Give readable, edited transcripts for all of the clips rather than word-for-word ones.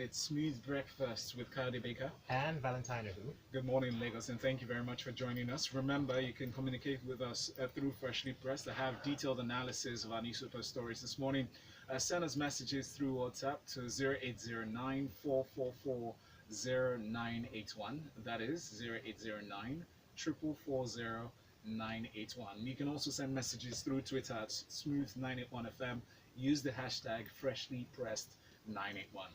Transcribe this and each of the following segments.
It's Smooth Breakfast with Kayode Baker. And Valentine Ohu. Good morning, Lagos, and thank you very much for joining us. Remember, you can communicate with us through Freshly Pressed. I have detailed analysis of our newspaper stories this morning. Send us messages through WhatsApp to 0809 444 0981. That is 0809 444 0981. You can also send messages through Twitter at Smooth981FM. Use the hashtag Freshly Pressed 981.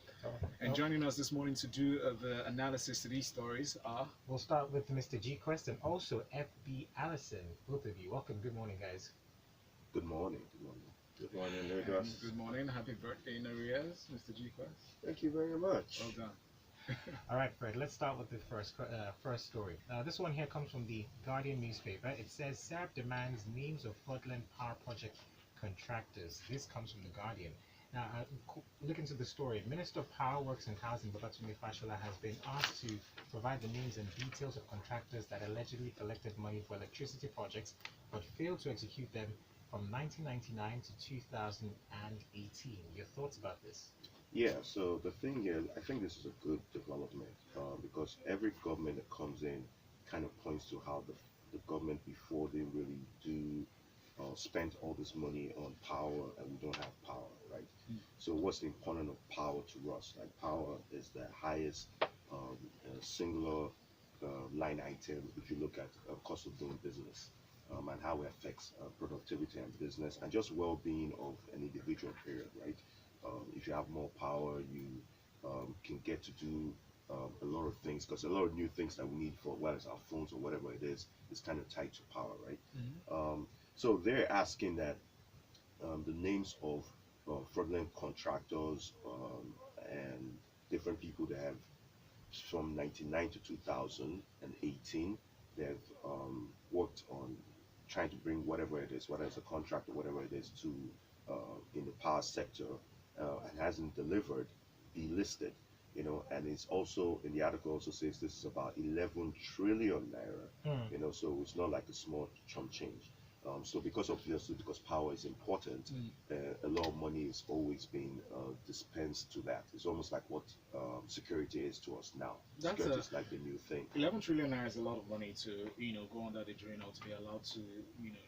And joining us this morning to do the analysis to these stories are... We'll start with Mr. G Quest and also FB Allison. Both of you, welcome. Good morning, guys. Good morning. Good morning. Good morning, Lagos. Good morning. Happy birthday in arrears, Mr. G Quest. Thank you very much. Well done. All right, Fred, let's start with the first story. This one here comes from the Guardian newspaper. It says SERP demands names of fraudulent power project contractors. This comes from the Guardian. Now, look into the story. Minister of Power, Works and Housing, Babatunde Fashola, has been asked to provide the names and details of contractors that allegedly collected money for electricity projects but failed to execute them from 1999 to 2018. Your thoughts about this? Yeah, so the thing is, I think this is a good development because every government that comes in kind of points to how the government before they really do spent all this money on power and we don't have power, right? So what's the importance of power to us? Like power is the highest singular line item if you look at cost of doing business and how it affects productivity and business and just well-being of an individual period, right? If you have more power, you can get to do a lot of things because a lot of new things that we need for whether it's our phones or whatever it is kind of tied to power, right? So they're asking that the names of fraudulent contractors and different people that have from 99 to 2018 they've worked on trying to bring whatever it is, whether it's a contract or whatever it is, to in the power sector and hasn't delivered, be listed. You know, and it's also in the article also says this is about 11 trillion naira. You know, so it's not like a small chump change. So because power is important, a lot of money is always being dispensed to that. It's almost like what security is to us now. Security is like the new thing. 11 trillion naira is a lot of money to, go under the drain or to be allowed to,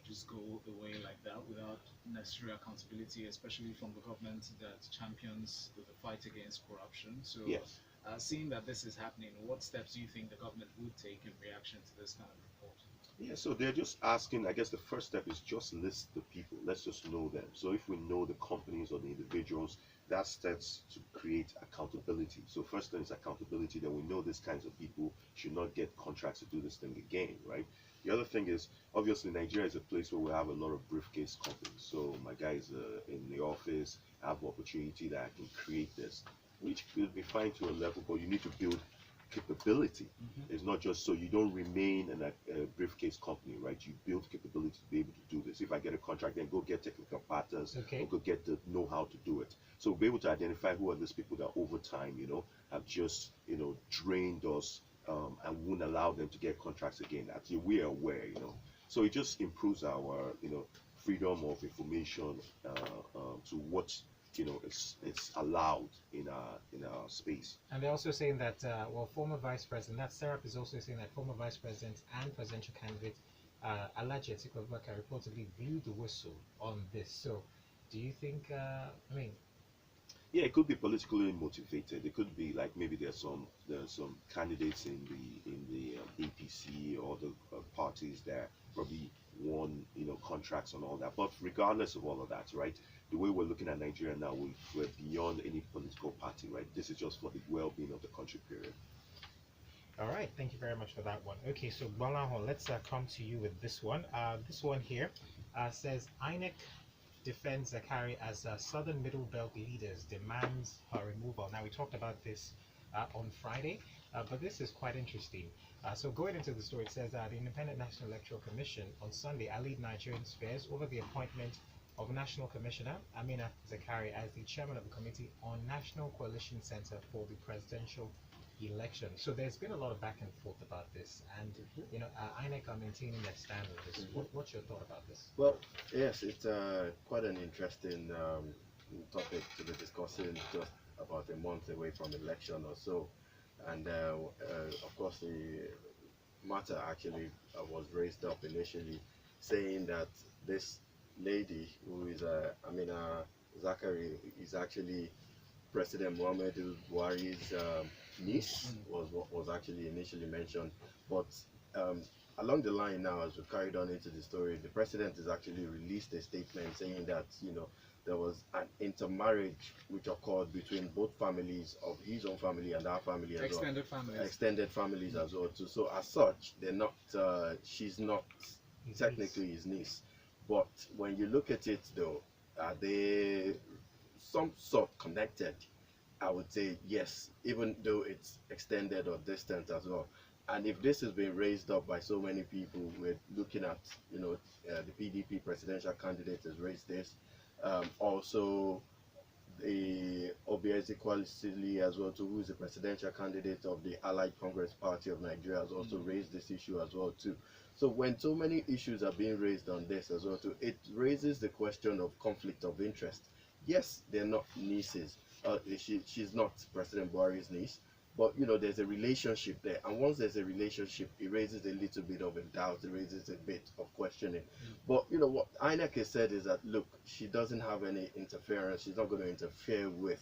just go away like that without necessary accountability, especially from the government that champions the fight against corruption. So, yes. Seeing that this is happening, what steps do you think the government would take in reaction to this kind of report? Yeah, so they're just asking, I guess the first step is just list the people. Let's just know them. So if we know the companies or the individuals, that starts to create accountability. So first thing is accountability, that we know these kinds of people should not get contracts to do this thing again, right? The other thing is, obviously, Nigeria is a place where we have a lot of briefcase companies. So my guys in the office have opportunity that I can create this, which will be fine to a level, but you need to build capability. It's not just so you don't remain in a briefcase company, right? You build capability to be able to do this. If I get a contract, then go get technical partners or go get the know-how to do it. So be able to identify who are these people that over time, have just, drained us and won't allow them to get contracts again. Actually, we are aware, So it just improves our, freedom of information to what it's allowed in our space. And they're also saying that former vice president, that Serap is also saying that former vice president and presidential candidate Alhaji Atiku Abubakar reportedly blew the whistle on this. So, do you think? Yeah, it could be politically motivated. It could be like maybe there's some candidates in the APC or the parties that probably won contracts and all that. But regardless of all of that, right? The way we're looking at Nigeria now, we're beyond any political party, right? This is just for the well-being of the country, period. All right, thank you very much for that one. Okay, so Gbolahan, let's come to you with this one. This one here says INEC defends Zakari as Southern Middle Belt leaders demands her removal. Now, we talked about this on Friday, but this is quite interesting. So going into the story, it says the Independent National Electoral Commission on Sunday allied Nigerians fares over the appointment of National Commissioner Amina Zakari as the chairman of the Committee on National Coalition Center for the presidential election. So there's been a lot of back and forth about this, and INEC are maintaining their stand on this. What's your thought about this? Well, yes, it's quite an interesting topic to be discussing just about a month away from election or so, and of course the matter actually was raised up initially, saying that this lady who is Amina Zakari is actually President Muhammadu Buhari's niece, was what was actually initially mentioned. But um, along the line now, as we carried on into the story, the president has actually released a statement saying that, there was an intermarriage which occurred between both families of his own family and our family as well. Extended families. Extended families as well too. So as such, they're not. She's not technically his niece. But when you look at it, though, are they some sort connected? I would say yes, even though it's extended or distant as well. And if this has been raised up by so many people, we're looking at, the PDP presidential candidate has raised this. Also, the Obieze Kwalisili as well too, who is the presidential candidate of the Allied Congress Party of Nigeria, has also raised this issue as well too. So when so many issues are being raised on this as well too, it raises the question of conflict of interest. Yes, they're not nieces. She's not President Buhari's niece, but there's a relationship there, and once there's a relationship, it raises a little bit of a doubt, it raises a bit of questioning. But what INEC has said is that, look, she doesn't have any interference, she's not going to interfere with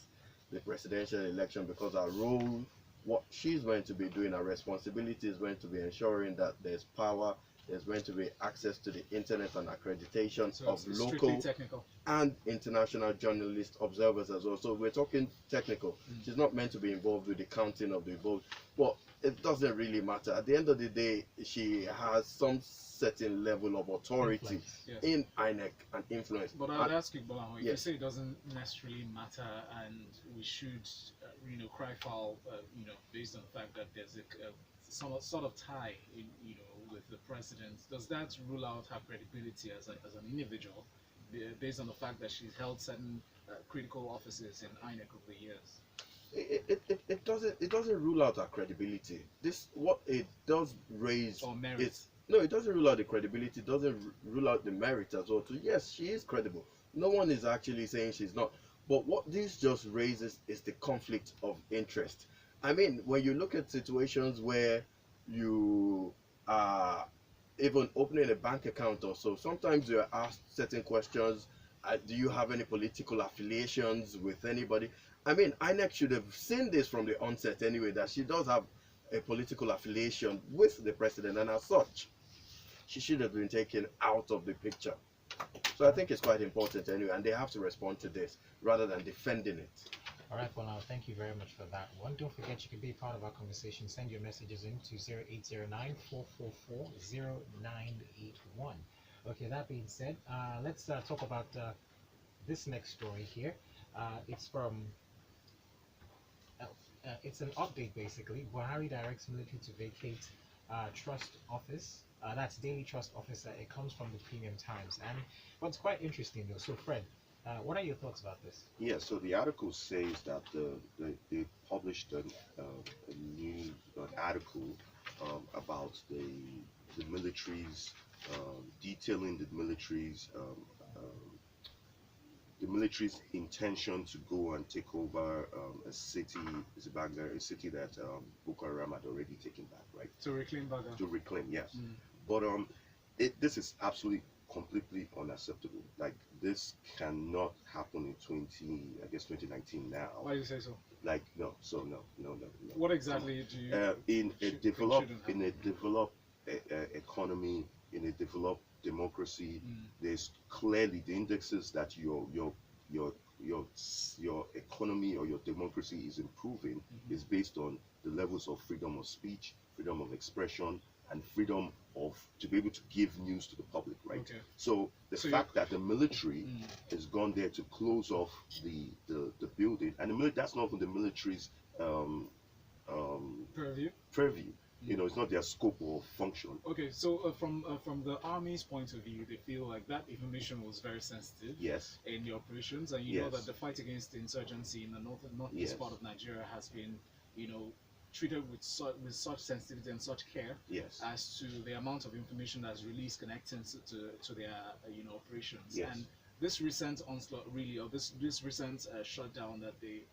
the presidential election, because our role, what she's going to be doing, our responsibility is going to be ensuring that there's power, there's going to be access to the internet and accreditation So of it's local strictly technical. and international journalist observers as well. So we're talking technical. She's not meant to be involved with the counting of the vote. But it doesn't really matter. At the end of the day, she has some certain level of authority Yes. in INEC and influence. But I would ask you, Gbolahan, if you Yes. say it doesn't necessarily matter and we should, cry foul, based on the fact that there's some sort of tie, with the president, does that rule out her credibility as an individual, based on the fact that she's held certain critical offices in INEC over the years? It doesn't rule out her credibility. This what it does raise. Or merit. No, it doesn't rule out the credibility. It doesn't rule out the merit as well. Too. Yes, she is credible. No one is actually saying she's not. But what this just raises is the conflict of interest. I mean, when you look at situations where you are even opening a bank account or so, sometimes you're asked certain questions. Do you have any political affiliations with anybody? I mean, INEC should have seen this from the onset anyway, that she does have a political affiliation with the president, and as such, she should have been taken out of the picture. So I think it's quite important anyway, and they have to respond to this rather than defending it. All right, well, now, thank you very much for that one. Don't forget, you can be part of our conversation. Send your messages in to 0809-444-0981. Okay, that being said, let's talk about this next story here. It's from, it's an update basically. Buhari directs military to vacate trust office. That's Daily Trust Officer. It comes from the Premium Times. And what's quite interesting though, so Fred, what are your thoughts about this? Yeah, so the article says that they published an article about the military's detailing the military's intention to go and take over a city. Is it back there? A city that Boko Haram had already taken back, right? To reclaim Baga. To reclaim, yes. But this is absolutely completely unacceptable. Like, this cannot happen in 2019 now. Why do you say so? Like, no. What exactly do you in a think developed shouldn't happen? economy, in a developed democracy, there's clearly the indexes that your economy or your democracy is improving is based on the levels of freedom of speech, freedom of expression, and freedom to be able to give news to the public, right? Okay. So the fact that the military has gone there to close off the building, and that's not from the military's purview. It's not their scope or function. Okay, so from the army's point of view, they feel like that information was very sensitive. Yes. In the operations, and you know that the fight against insurgency in the northeast part of Nigeria has been, treated with such sensitivity and such care. Yes. As to the amount of information that's released connecting to their operations. Yes. And this recent onslaught, really, or this recent shutdown that they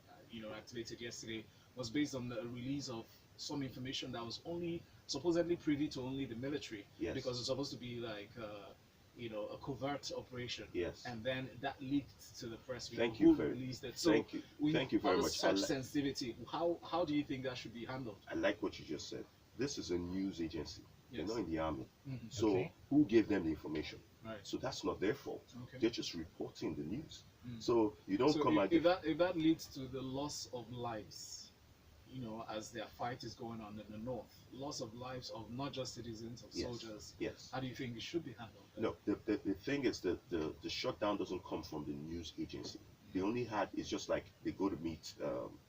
activated yesterday was based on the release of some information that was only supposedly privy to only the military, Yes. because it's supposed to be like a covert operation. Yes. And then that leaked to the press. Thank Who you very released it? So Thank you. Thank you very on much. such sensitivity, how do you think that should be handled? I like what you just said. This is a news agency. Yes. They're not in the army. Mhm. So Okay. who gave them the information? Right. So that's not their fault. Okay. They're just reporting the news. Mm. So you don't So come if, and if that leads to the loss of lives, as their fight is going on in the north, loss of lives of not just citizens, of Yes. soldiers, yes. how do you think it should be handled? No, the thing is that the shutdown doesn't come from the news agency. They only had, it's just like they go to meet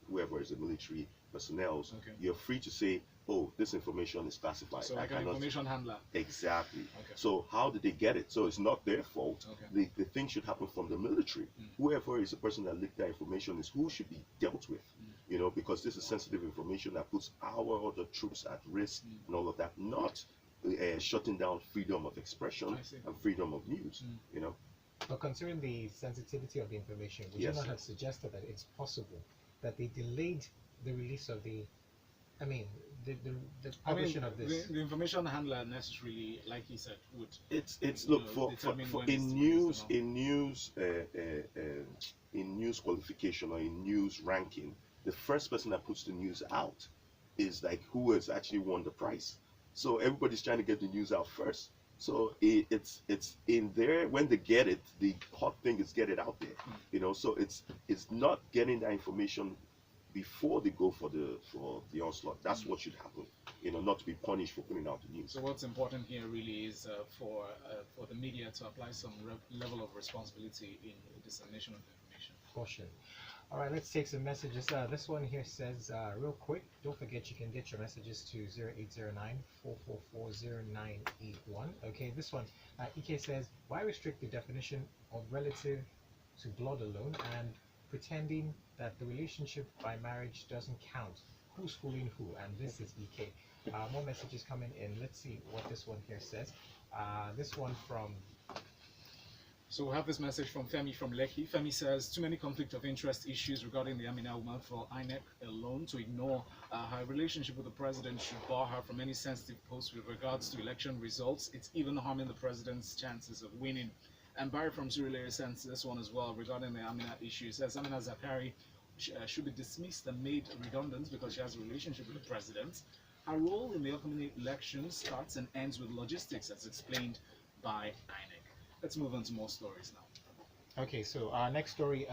whoever is the military personnel. Okay. You're free to say, oh, this information is classified. So I like an cannot. information handler. Exactly. Okay. So how did they get it? So it's not their fault. Okay. The thing should happen from the military. Mm. Whoever is the person that leaked that information is who should be dealt with. Mm. Because this is sensitive information that puts our other troops at risk Mm. and all of that, not shutting down freedom of expression I see. and freedom of news. Mm. But considering the sensitivity of the information, would Yes. you not have suggested that it's possible that they delayed the release of the publishing of this? The information handler necessarily, like he said, would. It's look for determine when in it's news released in news qualification or in news ranking, the first person that puts the news out is like who has actually won the prize. So everybody's trying to get the news out first. So it's in there when they get it. The hot thing is get it out there. So it's not getting that information before they go for the onslaught. That's what should happen. Not to be punished for putting out the news. So what's important here really is for the media to apply some level of responsibility in the dissemination of the information. Caution. All right, let's take some messages. This one here says, real quick, don't forget you can get your messages to 0809-444-0981. Okay, this one, Ike says, why restrict the definition of relative to blood alone and pretending that the relationship by marriage doesn't count? Who's fooling who? And this is Ike. More messages coming in. Let's see what this one here says. This one from... So we have this message from Femi from Lekki. Femi says, too many conflict of interest issues regarding the Amina woman for INEC alone to ignore her relationship with the president should bar her from any sensitive posts with regards to election results. It's even harming the president's chances of winning. And Barry from Surulere sends this one as well regarding the Amina issue. He says Amina Zakari should be dismissed and made redundant because she has a relationship with the president. Her role in the upcoming election starts and ends with logistics, as explained by INEC. Let's move on to more stories now. Okay, so our next story,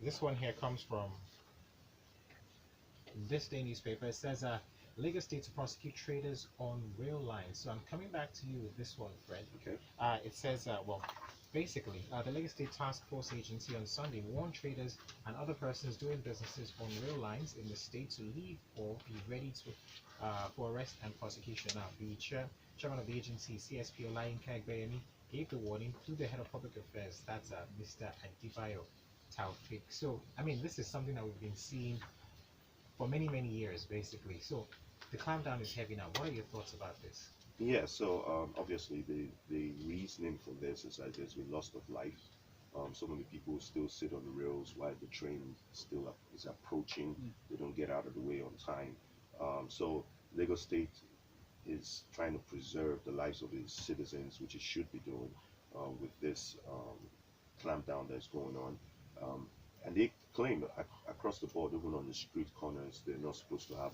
this one here comes from this day newspaper. It says, Lagos State to prosecute traders on rail lines. So I'm coming back to you with this one, Fred. Okay. It says, basically, the Lagos State Task Force Agency on Sunday warned traders and other persons doing businesses on rail lines in the state to leave or be ready to for arrest and prosecution. Now, the chairman of the agency, CSP Olayinka Egbeyemi, gave the warning to the head of public affairs, that's Mr. Adibayo Taufik. So, this is something that we've been seeing for many, many years, basically. So, the clampdown is heavy now. What are your thoughts about this? Yeah, so obviously the reasoning for this is that there's been loss of life. So many people still sit on the rails while the train still is approaching. They don't get out of the way on time. So Lagos State is trying to preserve the lives of its citizens, which it should be doing with this clampdown that's going on. And they claim across the board, even on the street corners, they're not supposed to have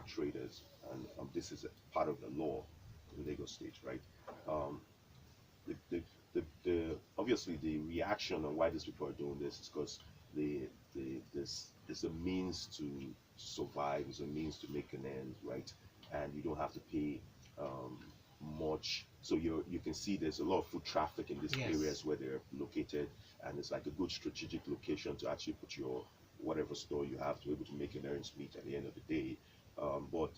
traders, and this is a part of the law in Lagos State, right? Obviously the reaction on why these people are doing this is because this is a means to survive, is a means to make an end, right? And you don't have to pay much. So you can see there's a lot of foot traffic in these areas where they're located, and it's like a good strategic location to actually put your whatever store you have to be able to make an ends meet at the end of the day. But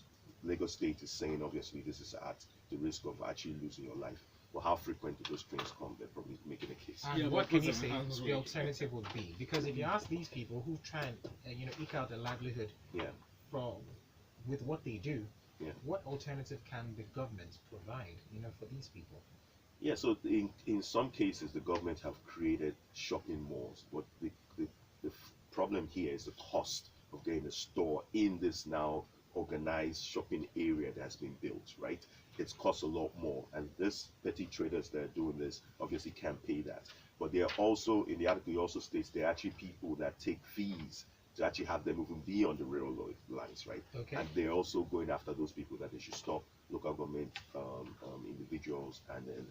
Lagos State is saying obviously this is at the risk of actually losing your life. Well, how frequent do those trains come? They're probably making a case. And what can you say the alternative would be? Because if you ask these people who try and eke out their livelihood with what they do, what alternative can the government provide, for these people? Yeah, so in some cases the government have created shopping malls, but problem here is the cost of getting a store in this now organized shopping area that has been built, right? It's cost a lot more, and this petty traders that are doing this obviously can't pay that. But they are also, in the article, it also states there are actually people that take fees to actually have them even be on the railroad lines, right? Okay. And they're also going after those people that they should stop local government individuals and then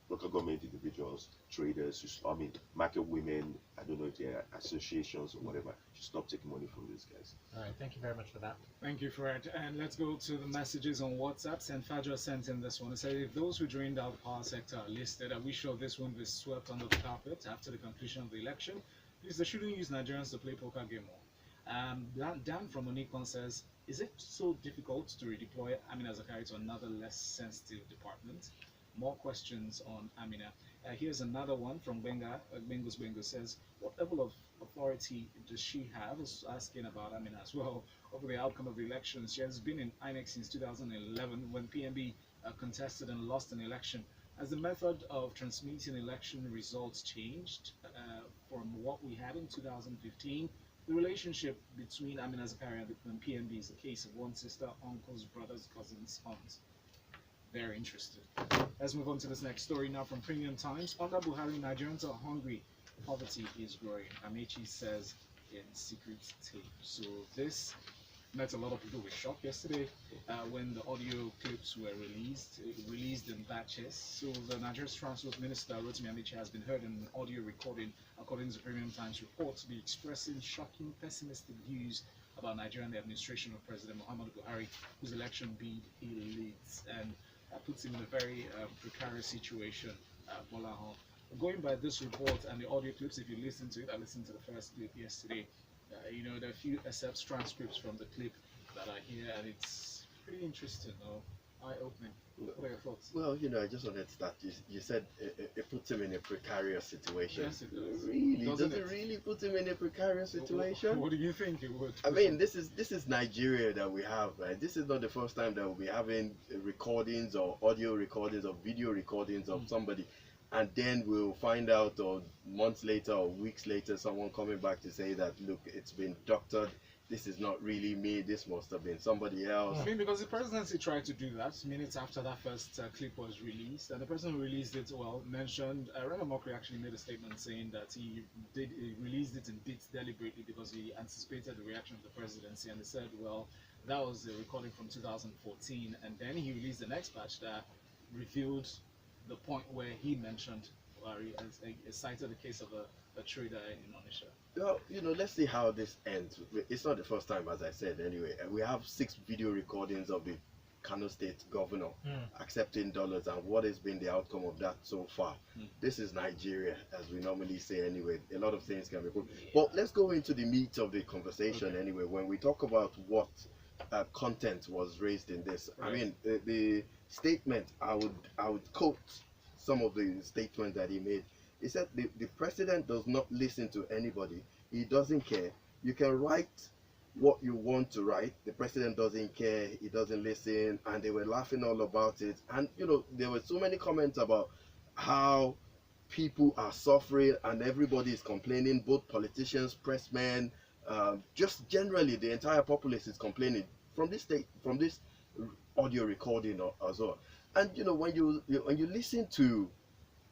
local government individuals, traders, I mean, market women, I don't know if they're associations or whatever, should stop taking money from these guys. All right, thank you very much for that. Thank you, Fred. And let's go to the messages on WhatsApp. Sanfadra sent in this one. It said, if those who drained out the power sector are listed, are we sure this won't be swept under the carpet after the conclusion of the election? Please, they shouldn't use Nigerians to play poker game more. Dan from Onikon says, is it so difficult to redeploy Amina Zakari to another less sensitive department? More questions on Amina. Here's another one from Benga. Bengus Bengus says, what level of authority does she have? Is asking about Amina as well over the outcome of the elections. She has been in INEC since 2011 when PMB contested and lost an election. Has the method of transmitting election results changed from what we had in 2015? The relationship between Amina Zakari and PMB is a case of one sister, uncles, brothers, cousins, aunts. Very interested. Let's move on to this next story now from Premium Times. Under Buhari, Nigerians are hungry. Poverty is growing. Amechi says in secret tape. So this met a lot of people with shock yesterday when the audio clips were released in batches. So the Nigerian Transport Minister Rotimi Amechi has been heard in an audio recording, according to Premium Times report, to be expressing shocking, pessimistic views about Nigeria and the administration of President Muhammadu Buhari, whose election bid he leads, and puts him in a very precarious situation. Gbolahan. Going by this report and the audio clips, if you listen to it, I listened to the first clip yesterday. You know, there are a few excerpts, transcripts from the clip that are here, and it's pretty interesting, eye-opening. What are your thoughts? Well, I just wanted to start. You said it puts him in a precarious situation. Yes, it does. Really? Does it really put him in a precarious situation? What do you think it would? I mean, this is Nigeria that we have, right? This is not the first time that we'll be having recordings or audio recordings or video recordings of somebody, and then we'll find out, or months later or weeks later, someone coming back to say that, look, it's been doctored. This is not really me. This must have been somebody else. I mean, because the presidency tried to do that minutes after that first clip was released, and the person who released it, mentioned, Rema Mokri actually made a statement saying that he released it in bits deliberately because he anticipated the reaction of the presidency, and they said, well, that was a recording from 2014, and then he released the next batch that revealed the point where he mentioned, cited the case of a trader in Onisha. Well, let's see how this ends. It's not the first time, as I said, anyway. We have 6 video recordings of the Kano State governor accepting dollars, and what has been the outcome of that so far. This is Nigeria, as we normally say anyway. A lot of things can be put. But let's go into the meat of the conversation anyway. When we talk about what content was raised in this, I mean, the statement, I would quote some of the statements that he made. He said the president does not listen to anybody. He doesn't care. You can write what you want to write. The president doesn't care. He doesn't listen. And they were laughing all about it. And, there were so many comments about how people are suffering and everybody is complaining, both politicians, pressmen, just generally the entire populace is complaining from this audio recording as well. And, when you listen to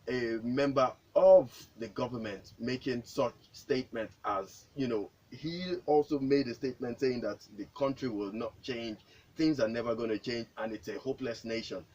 a member of the government making such statements as, he also made a statement saying that the country will not change, things are never going to change, and it's a hopeless nation.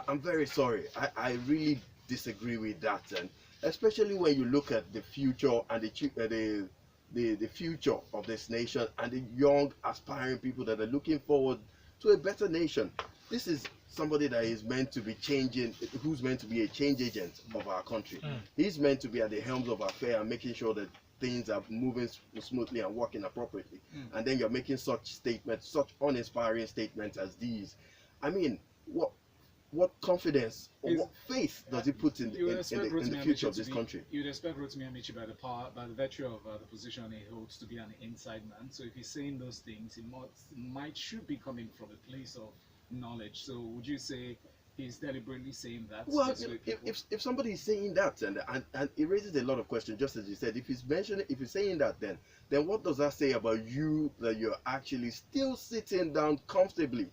I'm very sorry. I really disagree with that, and especially when you look at the future and the future of this nation and the young aspiring people that are looking forward to a better nation. This is somebody that is meant to be changing, who's meant to be a change agent of our country. He's meant to be at the helms of affairs and making sure that things are moving smoothly and working appropriately. And then you're making such statements, such uninspiring statements as these. I mean, what confidence or what faith does it put in the future of this country? You'd expect Rotimi Amechi, by the virtue of the position he holds, to be an inside man. So if he's saying those things, should be coming from a place of knowledge. So would you say he's deliberately saying that. Well, this way people- if somebody is saying that, and it raises a lot of questions, just as you said, if he's mentioning, if he's saying that, then what does that say about you, that you're actually still sitting down comfortably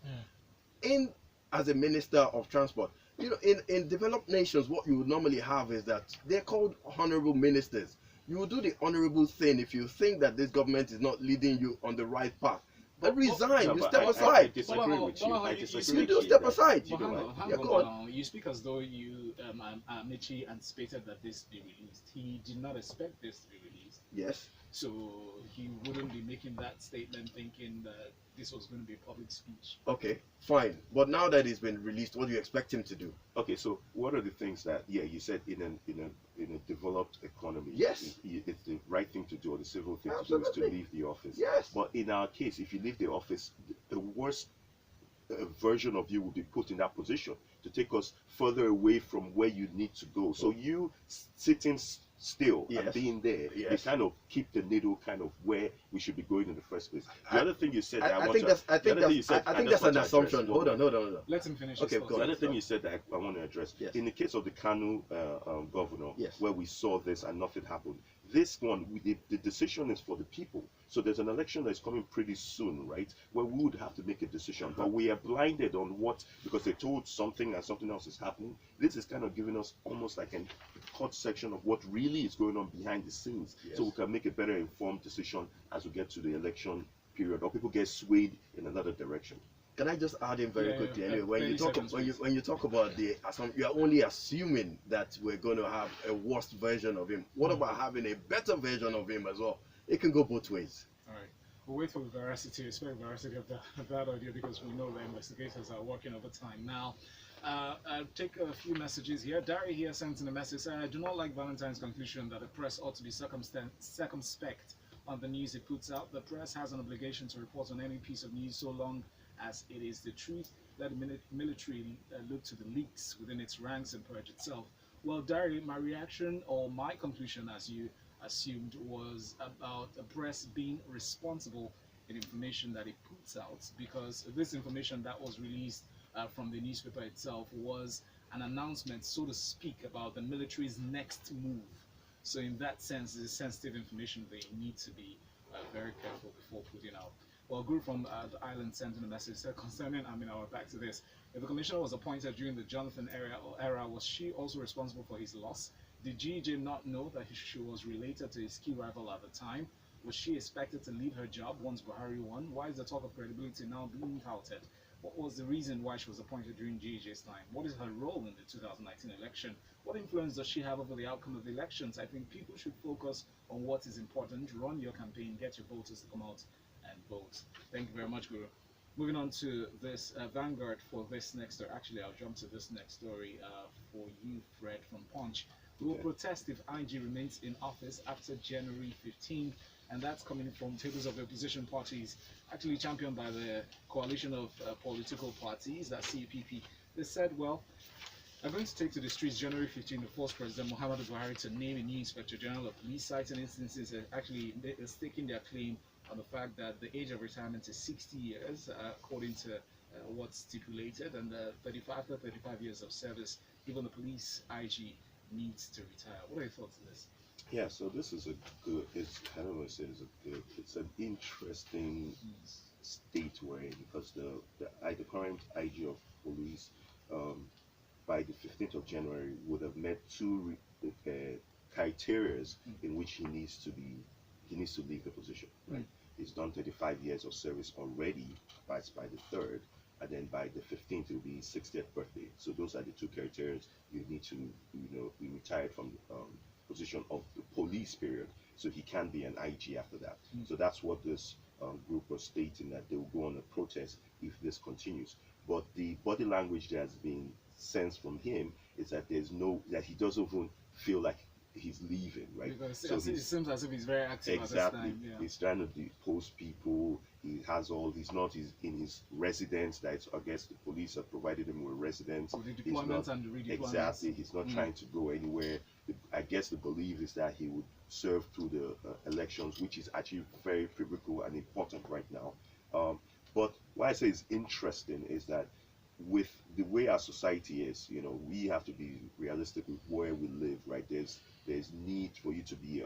in as a minister of transport? You know, in developed nations, what you would normally have is that they're called honorable ministers. You will do the honorable thing if you think that this government is not leading you on the right path. But resign, No, you but step I aside. disagree with you. Bolahan, I you disagree You with do you step that- aside. But hang on, Yeah, hang go on. on. You speak as though you, Michi anticipated that this be released. He did not expect this to be released. Yes. So he wouldn't be making that statement thinking that this was going to be public speech. Okay, fine. But now that it's been released, what do you expect him to do? Okay, so what are the things that you said in a developed economy? Yes. It's the right thing to do, or the civil thing to do is to Absolutely. leave the office. Yes. But in our case, if you leave the office, the worst version of you will be put in that position to take us further away from where you need to go. So you sitting still and Yes. being there, you Yes. kind of keep the needle kind of where we should be going in the first place. The I- other thing you said, I think that's an assumption. Hold on. Let him finish. Okay, his go thought. The other thing you said that I want to address, Yes. in the case of the Kanu governor, Yes. where we saw this and nothing happened, this one, the decision is for the people. So there's an election that's coming pretty soon, right, where we would have to make a decision. But we are blinded on what, because they told something and something else is happening. This is kind of giving us almost like a cut section of what really is going on behind the scenes. Yes. So we can make a better informed decision as we get to the election period, or people get swayed in another direction. Can I just add in very Yeah, quickly? yeah, Anyway, when 30 you talk seconds, please. when you talk about you are only assuming that we're going to have a worse version of him. What about having a better version of him as well? It can go both ways. All right. We'll wait for the veracity, expect veracity of that audio, because we know the investigators are working overtime. Now, I'll take a few messages here. Dari here sends in a message saying, I do not like Valentine's conclusion that the press ought to be circumspect on the news it puts out. The press has an obligation to report on any piece of news so long as it is the truth. Let the military look to the leaks within its ranks and purge itself. Well, Dari, my reaction, or my conclusion, as you assumed, was about the press being responsible in information that it puts out, because this information that was released from the newspaper itself was an announcement, so to speak, about the military's next move. So in that sense, it's sensitive information they need to be very careful before putting out. Well, Guru from the island sent in a message, said concerning, back to this. If the commissioner was appointed during the Jonathan era, was she also responsible for his loss? Did GJ not know that she was related to his key rival at the time? Was she expected to leave her job once Buhari won? Why is the talk of credibility now being touted? What was the reason why she was appointed during GJ's time? What is her role in the 2019 election? What influence does she have over the outcome of the elections? I think people should focus on what is important. Run your campaign, get your voters to come out and vote. Thank you very much, Guru. Moving on to this Vanguard for this next story. Actually, I'll jump to this next story for you, Fred, from Punch. We will protest if IG remains in office after January 15th. And that's coming from tables of the opposition parties, actually championed by the coalition of political parties, that's CPP. They said, well, I'm going to take to the streets January 15 to force President Muhammadu Buhari to name a new Inspector General of Police, citing instances actually staking their claim on the fact that the age of retirement is 60 years, according to what's stipulated, and after 35 years of service, even the police IG needs to retire. What are your thoughts on this? Yeah, so this is a good, I don't want to say it's an interesting state we're in, because the current IG of police, by the 15th of January, would have met two criteria in which he needs to leave the position, right? He's done 35 years of service already by the 3rd, and then by the 15th it will be his 60th birthday. So those are the two criteria. You need to, be retired from the position of the police period, so he can be an IG after that. So that's what this group was stating, that they will go on a protest if this continues. But the body language that has been sensed from him is that that he doesn't even feel like he's leaving, right? Because so it seems as if he's very active exactly, at this time. Yeah. he's trying to depose people. He's not in his residence. That I guess the police have provided him with residence. With the deployments and the redeployments. Exactly, he's not trying to go anywhere. I guess the belief is that he would serve through the elections, which is actually very critical and important right now. But what I say is interesting is that with the way our society is, we have to be realistic with where we live, right? There's need for you to be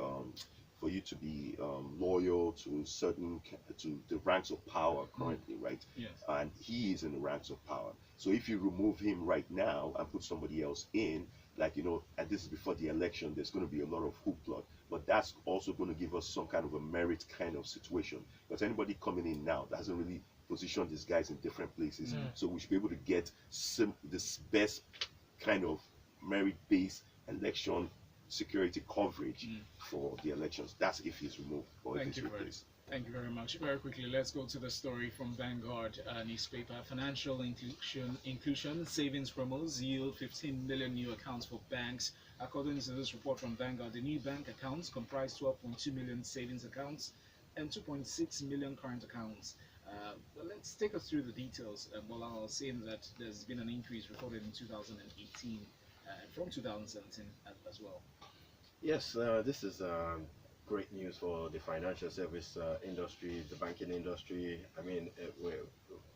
loyal to to the ranks of power currently, right? Yes. And he is in the ranks of power. So if you remove him right now and put somebody else in, like and this is before the election, there's going to be a lot of hoopla. But that's also going to give us some kind of a merit kind of situation. Because anybody coming in now that hasn't really positioned these guys in different places, so we should be able to get this best kind of merit-based election security coverage for the elections. That's if he's removed or if he's replaced. Thank you very much. Very quickly, let's go to the story from Vanguard newspaper. Financial inclusion savings promos yield 15 million new accounts for banks. According to this report from Vanguard, the new bank accounts comprise 12.2 million savings accounts and 2.6 million current accounts. Well, let's take us through the details. Gbolahan was saying that there's been an increase recorded in 2018 from 2017 as well. Yes, this is great news for the financial service industry, the banking industry. I mean,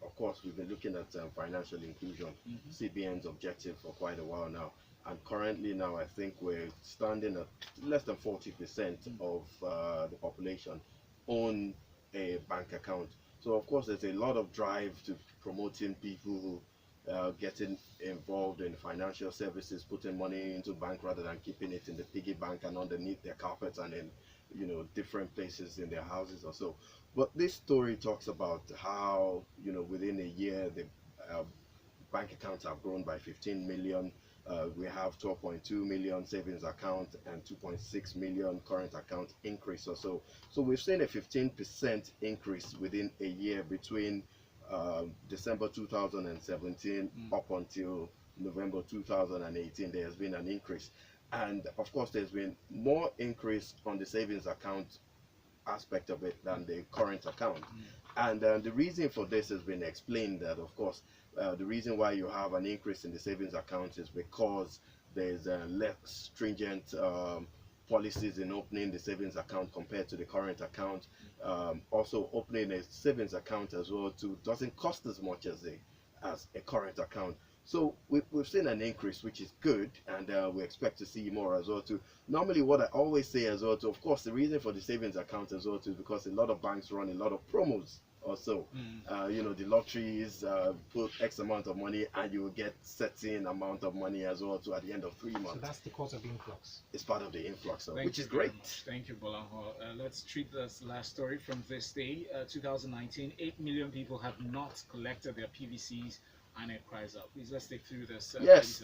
of course, we've been looking at financial inclusion, CBN's objective for quite a while now. And currently now, I think we're standing at less than 40% of the population own a bank account. So, of course, there's a lot of drive to promoting people getting involved in financial services, putting money into bank rather than keeping it in the piggy bank and underneath their carpets and in different places in their houses or so. But this story talks about how within a year the bank accounts have grown by 15 million. We have 12.2 million savings account and 2.6 million current account increase or so. So we've seen a 15% increase within a year between December 2017 up until November 2018. There has been an increase, and of course there's been more increase on the savings account aspect of it than the current account. And the reason for this has been explained, that of course the reason why you have an increase in the savings account is because there's less stringent policies in opening the savings account compared to the current account. Also, opening a savings account as well too doesn't cost as much as a current account. So we've seen an increase, which is good, and we expect to see more as well too. Normally, what I always say as well too, of course, the reason for the savings account as well too is because a lot of banks run a lot of promos also. The lotteries put X amount of money and you will get certain amount of money as well too at the end of 3 months. So that's the cause of the influx. It's part of the influx, which is very great. much. Thank you, Gbolahan. Let's treat this last story from this day. 2019, 8 million people have not collected their PVCs. INEC cries out. Please, let's take through this. Yes.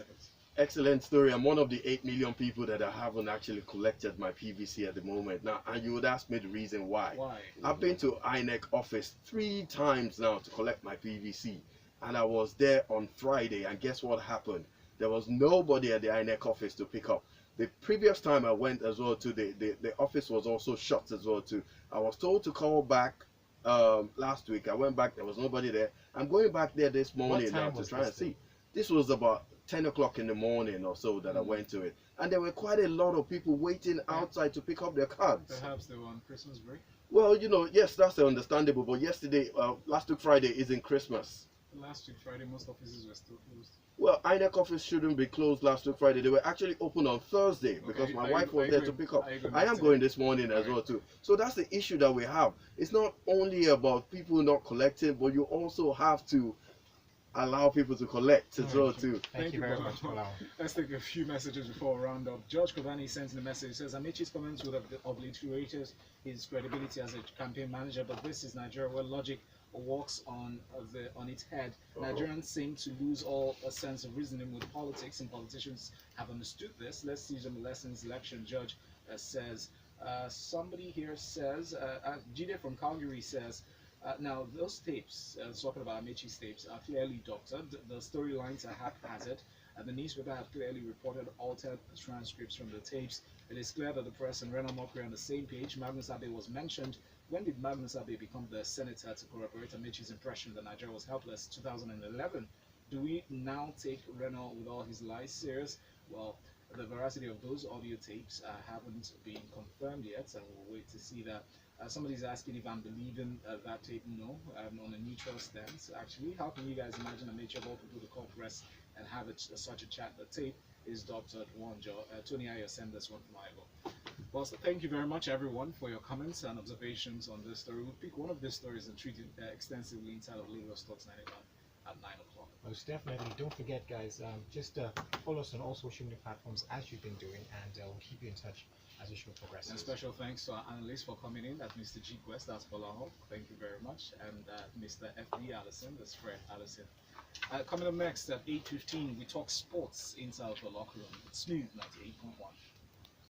Excellent story. I'm one of the 8 million people that I haven't actually collected my PVC at the moment. Now, and you would ask me the reason why. Why? I've been to INEC office 3 times now to collect my PVC. And I was there on Friday, and guess what happened? There was nobody at the INEC office to pick up. The previous time I went as well to the office was also shut as well too. I was told to call back last week. I went back, there was nobody there. I'm going back there this morning now to try and see. This was about 10 o'clock in the morning or so that I went to it, and there were quite a lot of people waiting outside to pick up their cards. Perhaps they were on Christmas break. Well, yes, that's understandable, but yesterday, last week Friday isn't Christmas. Last week Friday, most offices were still closed. Well, INEC office shouldn't be closed last week Friday. They were actually open on Thursday because my wife was there to pick up. I am going this morning as well too. So that's the issue that we have. It's not only about people not collecting, but you also have to allow people to collect as well too. Thank you very much, Folu. Let's take a few messages before we round up. George Kovani sends in a message. He says, Amichi's comments would have obliterated his credibility as a campaign manager, but this is Nigeria where logic walks on its head. Nigerians seem to lose all a sense of reasoning with politics, and politicians have understood this. Let's see some lessons. Election judge says. Somebody here says, Jide from Calgary says, now those tapes, talking about Amichi's tapes, are clearly doctored. The storylines are haphazard. The newspaper have clearly reported altered transcripts from the tapes. It is clear that the press and Rena Mokri are on the same page. Magnus Abe was mentioned. When did Magnus Abe become the senator to corroborate Amichi's impression that Nigeria was helpless? 2011. Do we now take Rena with all his lies serious? Well, the veracity of those audio tapes haven't been confirmed yet, and we'll wait to see that. Somebody's asking if I'm believing that tape. No, I'm on a neutral stance. Actually, how can you guys imagine a nature of all people to call press and have such a chat? The tape is Dr. Wanjo. Tony, I send this one from Ivo. Well, so thank you very much, everyone, for your comments and observations on this story. We'll pick one of these stories and treat it extensively inside of Lagos Talks 91 at 9 o'clock. Most definitely. Don't forget, guys, just follow us on all social media platforms as you've been doing, and we'll keep you in touch as the show progresses. And special thanks to our analysts for coming in. That's Mr. G Quest, that's Gbolahan. Thank you very much. And Mr. FB Allison, that's Fred Allison. Coming up next at 8:15, we talk sports inside of the locker room. It's Smooth 98.1.